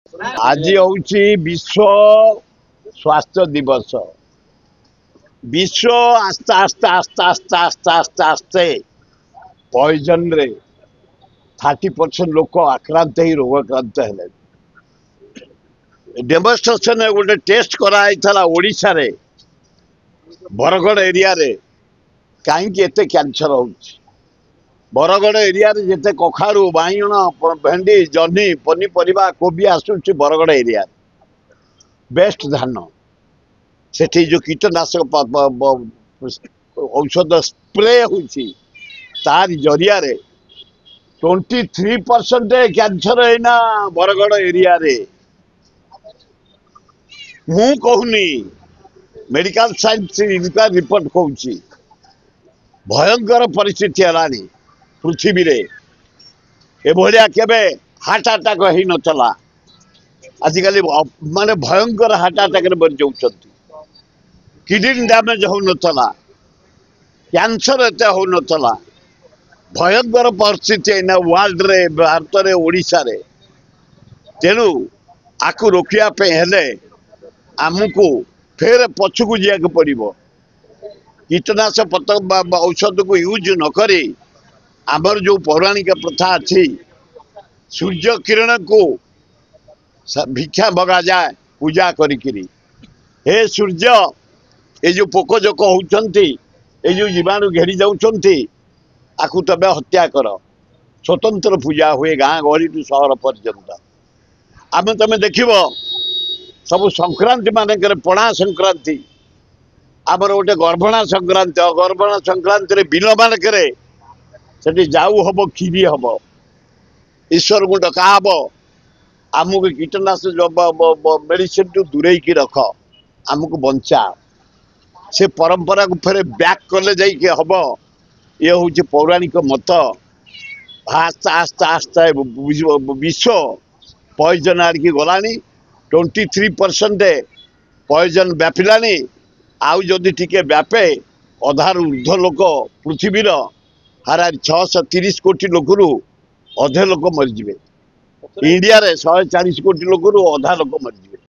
आज हूँ विश्व स्वास्थ्य दिवस। विश्व आस्ते आस्ते आस्ते आस्ते आस्ते आस्ते आस्ते पॉइजन रे 30% लोक आक्रांत ही रोगाक्रांत है। डेमोन्स्ट्रेशन गोटे टेस्ट कराई ओडिशा रे बरगड़ एरिया रे कहीं एते कैंसर हो। बरगड़ एरिया रे जिते कखारू बाइगण भेंडी जह्नी पनीपरिया कोबी आसूची बरगड़ एरिया बेस्ट धान सेठी जो कीटनाशक औषध स्प्रे होती तार जरिया रे 23% कैंसर है ना बरगड़ एरिया रे। मु कहूनी मेडिकल साइंस रिपोर्ट कहूँ भयंकर परिस्थिति है पृथ्वी रे एभलिया केबे हार्ट अटैक हो नला। आजिकल माने भयंकर हार्ट अटैक रे मर जाउछंती। किडनी डैमेज हो नला, कैंसर एते हो नला। भयंकर परिस्थिति है ना वर्ल्ड रे भारत रे ओडिशा रे। तेणु आकु रोकिया पे हेले आमको फेर पछकु जिया पड़ो। कीटनाशक पतंग औषध को यूज न करी आमर जो पौराणिक प्रथा अच्छी सूर्य किरण को भिक्षा मगा जाए पूजा करी। हे सूर्य ये जो पोक जोक होती ये जो जीवाणु घेरी जाऊँगी आकु तबे हत्या कर। स्वतंत्र पूजा हुए गाँ गहली टू सहर पर्यंत। आम तमें देख सब संक्रांति मानक पणा संक्रांति आमर गोटे गर्भणा संक्रांति गर्भणा संक्रांति रे बिल मानक से जाऊ हम खीरी हम ईश्वर को डका हम आमको कीटनाशक मेडिसिन टू दूरे की रख आमको बंचा से परंपरा को फेरे बैक कले हम। ये हूँ पौराणिक मत। आस्ते आस्ते आस्ते विश्व पॉइजन आड़की गलानी 23% पॉइजन व्यापिलानी। आउ जदि टिके व्यापे अधार ऊर्ध लोक पृथ्वीर हारा 630 कोटी लोकरू अधे लोक मरीजे। इंडिया रे 140 कोटी लोकरू अधा लोक मरीजे।